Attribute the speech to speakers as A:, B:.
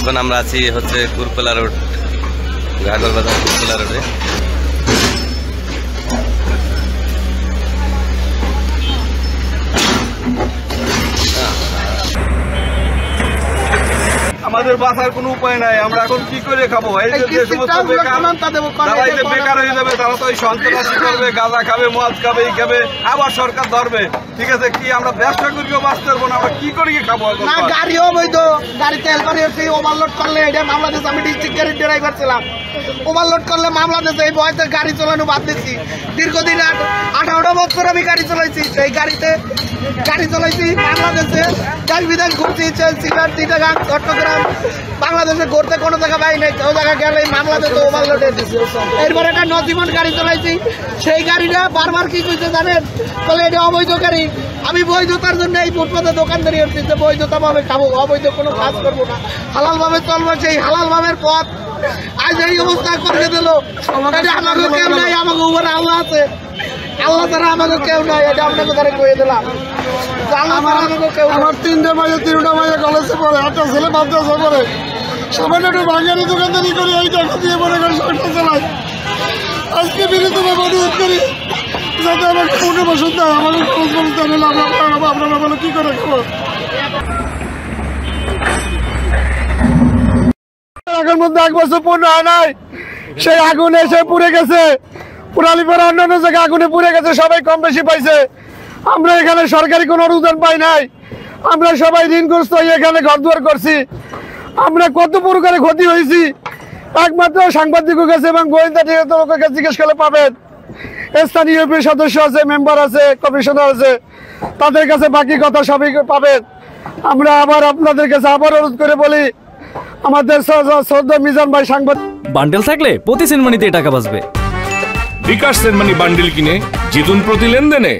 A: এখন আমরা আছি হচ্ছে কুরকলা রোড, ঘাগর বাজার কুরকলা রোডে।
B: আমাদের বাঁচার কোনো উপায় নাই, আমরা এখন কি করে খাবো? এই যে সমস্ত বেকার হয়ে যাবে, তারা তো সন্ত্রাসী করবে, গাঁজা খাবে, মদ খাবে, এই খাবে, আবার সরকার ধরবে। ঠিক আছে, কি আমরা ব্যবসা করিও বাঁচতে পারবো না, আমরা কি করে কি খাবো?
C: না গাড়িও বৈধ, গাড়ি তেল করে ওভারলোড করলে এটা মামলা দিচ্ছে। আমি ডিস্ট্রিক্ট গাড়ির ড্রাইভার ছিলাম, ওভারলোড করলে মামলা দিচ্ছে। এই বয়সে গাড়ি চালানো বাদ দিচ্ছি। দীর্ঘদিন 18 বছর আমি গাড়ি চালাইছি, সেই গাড়িতে গাড়ি চালাইছি, বাংলাদেশে দেশ বিদেশ ঘুরছি, চিটার চিটাগাং চট্টগ্রাম, বাংলাদেশে ঘুরতে কোনো জায়গা পাই নাই। ওই জায়গায় গেলে মামলা দিতে ওভারলোডে দিচ্ছে। এরপরে একটা নজিমন গাড়ি চালাইছি, সেই গাড়িটা বারবার কি করছে জানেন, বলে এটা অবৈধ গাড়ি। আমি বৈধতার জন্য এই ফুটপাতে দোকানদারি হচ্ছে, যে বৈধতা ভাবে খাবো, অবৈধ কোনো কাজ করবো না, হালাল ভাবে চলবো। সেই হালাল ভাবের পথ আজ এই অবস্থা করে দিল। আমাকে কেউ নাই, আমাকে উপরে আল্লাহ আছে, আল্লাহ ছাড়া আমাকে কেউ নাই। এটা আপনাকে ধরে কয়ে দিলাম।
D: আমার 3টে মাঝে 3টা মাঝে কলেজে পড়ে, একটা ছেলে মাদ্রাসা পড়ে, সামান্য একটু বাঙালি দোকানদারি করি, এই টাকা দিয়ে মনে করি সংসার চালাই। আজকে বিরুদ্ধভাবে অনুরোধ করি যাতে আমাকে পুনর্বাসন দেয়, আমাকে খরচ বলতে হলে আপনারা বলে কি করে খাবো। আগের মধ্যে 1 বছর পূর্ণ হয় নাই, সেই আগুন এসে পুড়ে গেছে। পুরালিপাড়া অন্যান্য জায়গায় আগুনে পুড়ে গেছে, সবাই কম বেশি পাইছে। আমরা এখানে সরকারি কোনো অনুদান পাই নাই, আমরা সবাই ঋণগ্রস্ত হয়ে এখানে ঘরদুয়ার করছি। আমরা কত প্রকারে ক্ষতি হয়েছি একমাত্র সাংবাদিকের কাছে এবং গোয়েন্দা লোকের কাছে জিজ্ঞেস করলে পাবেন। স্থানীয় ইউপি সদস্য আছে, মেম্বার আছে, কমিশনার আছে, তাদের কাছে বাকি কথা সবই পাবেন। আমরা আবার আপনাদের কাছে আবার অনুরোধ করে বলি, আমাদের শ্রদ্ধা মিজান ভাই সাংবাদিক
E: বান্ডেল থাকলে প্রতি সেনমানিতে টাকা বাঁচবে।
F: বিকাশ সেনমানি বান্ডেল কিনে জিতুন প্রতি লেনদেনে।